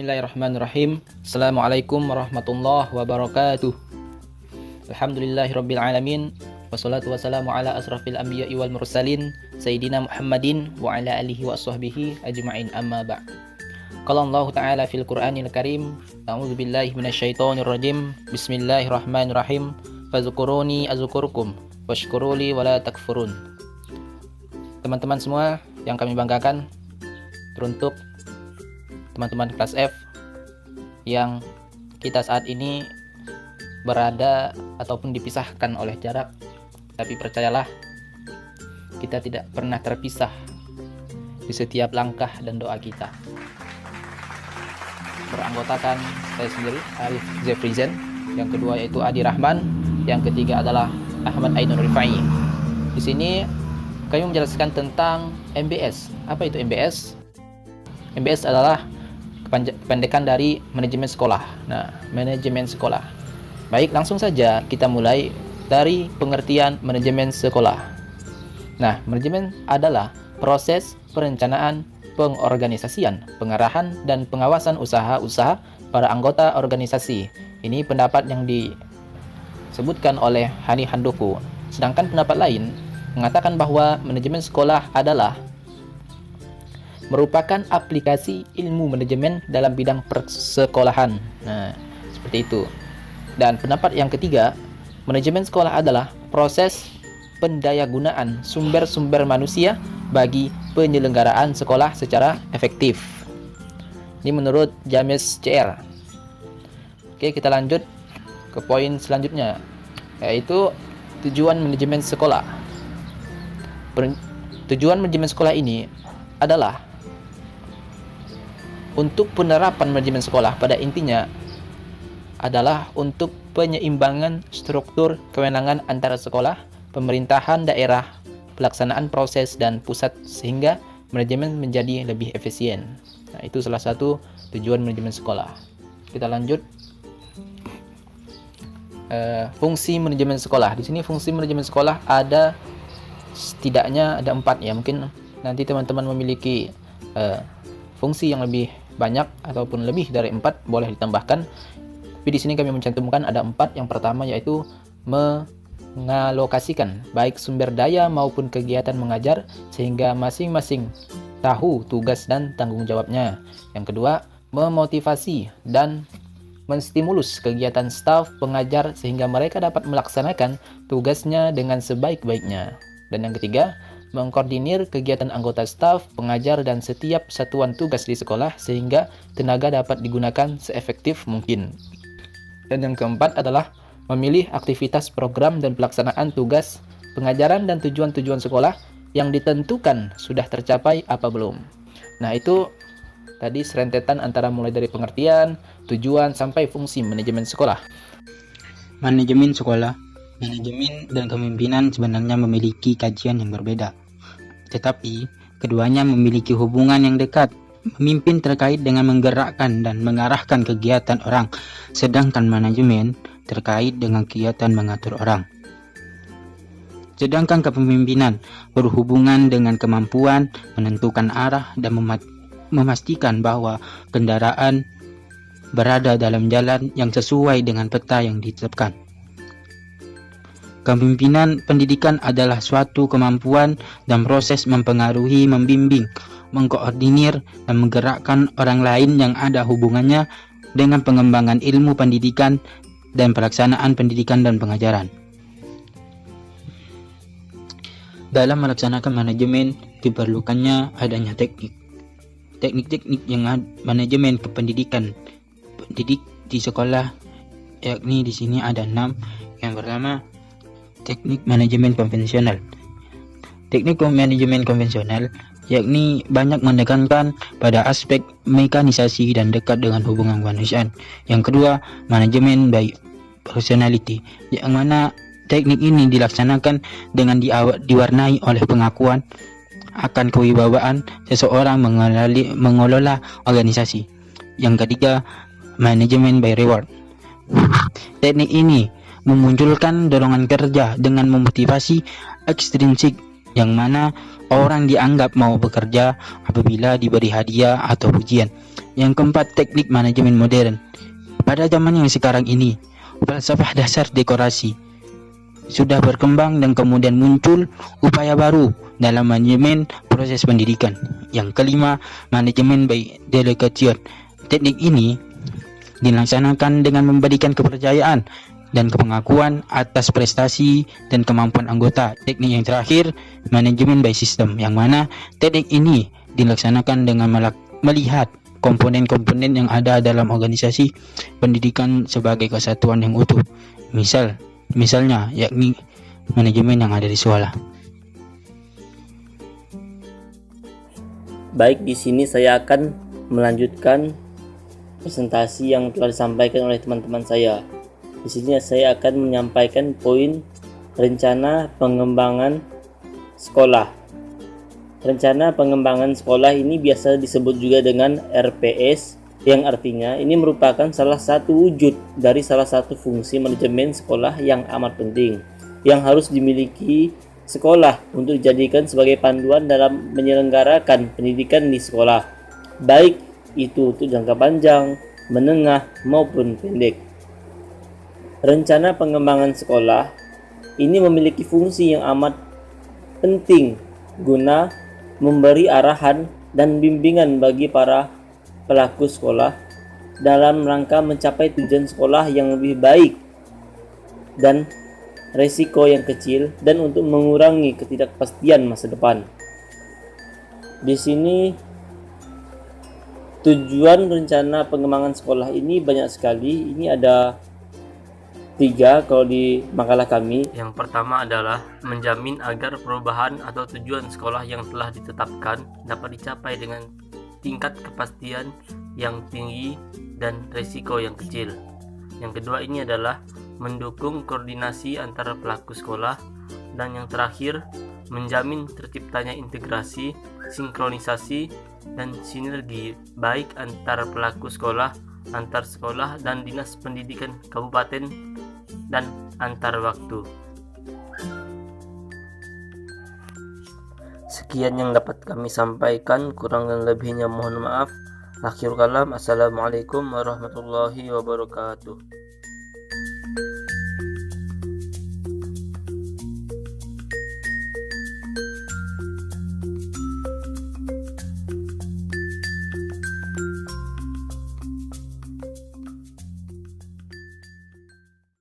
Bismillahirrahmanirrahim. Assalamualaikum warahmatullahi wabarakatuh. Alhamdulillahirabbil alamin. Wassalatu wassalamu ala asrafil anbiya'i wal mursalin Sayyidina Muhammadin wa ala alihi wa sahbihi ajma'in, amma ba'd. Qala Allah Ta'ala fil Qur'anil Karim, a'udzu billahi minasyaitonir rajim. Bismillahirrahmanirrahim. Fazkuruni azkurkum washkuruli wala takfurun. Teman-teman semua yang kami banggakan, teruntuk teman-teman kelas F yang kita saat ini berada ataupun dipisahkan oleh jarak, tapi percayalah, kita tidak pernah terpisah di setiap langkah dan doa kita. Beranggotakan saya sendiri, Arif Zefrizen, yang kedua yaitu Adi Rahman, yang ketiga adalah Ahmad Ainun Rifai. Di sini kami menjelaskan tentang MBS. Apa itu MBS? MBS adalah kependekan dari manajemen sekolah. Nah, manajemen sekolah. Baik, langsung saja kita mulai dari pengertian manajemen sekolah. Nah, manajemen adalah proses perencanaan, pengorganisasian, pengarahan, dan pengawasan usaha-usaha para anggota organisasi. Ini pendapat yang disebutkan oleh Hani Handoko. Sedangkan pendapat lain mengatakan bahwa manajemen sekolah adalah merupakan aplikasi ilmu manajemen dalam bidang persekolahan. Nah, seperti itu. Dan pendapat yang ketiga, manajemen sekolah adalah proses pendayagunaan sumber-sumber manusia bagi penyelenggaraan sekolah secara efektif. Ini menurut James CR. Oke, kita lanjut ke poin selanjutnya, yaitu tujuan manajemen sekolah. Tujuan manajemen sekolah ini adalah untuk penerapan manajemen sekolah pada intinya adalah untuk penyeimbangan struktur kewenangan antara sekolah, pemerintahan daerah, pelaksanaan proses, dan pusat sehingga manajemen menjadi lebih efisien. Nah, itu salah satu tujuan manajemen sekolah. Kita lanjut. Fungsi manajemen sekolah. Di sini fungsi manajemen sekolah ada setidaknya ada 4 ya. Mungkin nanti teman-teman memiliki fungsi yang lebih banyak ataupun lebih dari 4, boleh ditambahkan. Tapi di sini kami mencantumkan ada 4. Yang pertama yaitu mengalokasikan baik sumber daya maupun kegiatan mengajar sehingga masing-masing tahu tugas dan tanggung jawabnya. Yang kedua, memotivasi dan menstimulus kegiatan staf pengajar sehingga mereka dapat melaksanakan tugasnya dengan sebaik-baiknya. Dan yang ketiga, mengkoordinir kegiatan anggota staf, pengajar, dan setiap satuan tugas di sekolah sehingga tenaga dapat digunakan seefektif mungkin. Dan yang keempat adalah memilih aktivitas program dan pelaksanaan tugas pengajaran dan tujuan-tujuan sekolah yang ditentukan sudah tercapai apa belum. Nah, itu tadi serentetan antara mulai dari pengertian, tujuan, sampai fungsi manajemen sekolah. Manajemen sekolah, manajemen dan kepemimpinan sebenarnya memiliki kajian yang berbeda. Tetapi, keduanya memiliki hubungan yang dekat. Memimpin terkait dengan menggerakkan dan mengarahkan kegiatan orang, sedangkan manajemen terkait dengan kegiatan mengatur orang. Sedangkan kepemimpinan berhubungan dengan kemampuan menentukan arah dan memastikan bahwa kendaraan berada dalam jalan yang sesuai dengan peta yang ditetapkan. Kepemimpinan pendidikan adalah suatu kemampuan dan proses mempengaruhi, membimbing, mengkoordinir, dan menggerakkan orang lain yang ada hubungannya dengan pengembangan ilmu pendidikan dan pelaksanaan pendidikan dan pengajaran. Dalam melaksanakan manajemen diperlukannya adanya teknik. Teknik-teknik yang manajemen kependidikan pendidik di sekolah, yakni di sini ada 6. Yang pertama, teknik manajemen konvensional. Teknik manajemen konvensional yakni banyak menekankan pada aspek mekanisasi dan dekat dengan hubungan kemanusiaan. Yang kedua, manajemen by personality, yang mana teknik ini dilaksanakan dengan diwarnai oleh pengakuan akan kewibawaan seseorang mengelola organisasi. Yang ketiga, manajemen by reward. Teknik ini memunculkan dorongan kerja dengan memotivasi ekstrinsik, yang mana orang dianggap mau bekerja apabila diberi hadiah atau pujian. Yang keempat, teknik manajemen modern. Pada zaman yang sekarang ini, falsafah dasar dekorasi sudah berkembang dan kemudian muncul upaya baru dalam manajemen proses pendidikan. Yang kelima, manajemen by delegation. Teknik ini dilaksanakan dengan memberikan kepercayaan dan pengakuan atas prestasi dan kemampuan anggota. Teknik yang terakhir, manajemen by system, yang mana teknik ini dilaksanakan dengan melihat komponen-komponen yang ada dalam organisasi pendidikan sebagai kesatuan yang utuh. Misalnya yakni manajemen yang ada di sekolah. Baik, di sini saya akan melanjutkan presentasi yang telah disampaikan oleh teman-teman saya. Di sini saya akan menyampaikan poin rencana pengembangan sekolah. Rencana pengembangan sekolah ini biasa disebut juga dengan RPS, yang artinya ini merupakan salah satu wujud dari salah satu fungsi manajemen sekolah yang amat penting, yang harus dimiliki sekolah untuk dijadikan sebagai panduan dalam menyelenggarakan pendidikan di sekolah, baik itu untuk jangka panjang, menengah, maupun pendek. Rencana pengembangan sekolah ini memiliki fungsi yang amat penting guna memberi arahan dan bimbingan bagi para pelaku sekolah dalam rangka mencapai tujuan sekolah yang lebih baik dan resiko yang kecil, dan untuk mengurangi ketidakpastian masa depan. Di sini tujuan rencana pengembangan sekolah ini banyak sekali. Ini ada 3 kalau di makalah kami. Yang pertama adalah menjamin agar perubahan atau tujuan sekolah yang telah ditetapkan dapat dicapai dengan tingkat kepastian yang tinggi dan risiko yang kecil. Yang kedua ini adalah mendukung koordinasi antara pelaku sekolah. Dan yang terakhir, menjamin terciptanya integrasi, sinkronisasi, dan sinergi baik antar pelaku sekolah, antar sekolah, dan dinas pendidikan kabupaten, dan antar waktu. Sekian yang dapat kami sampaikan, kurang dan lebihnya mohon maaf. Akhir kalam, assalamualaikum warahmatullahi wabarakatuh.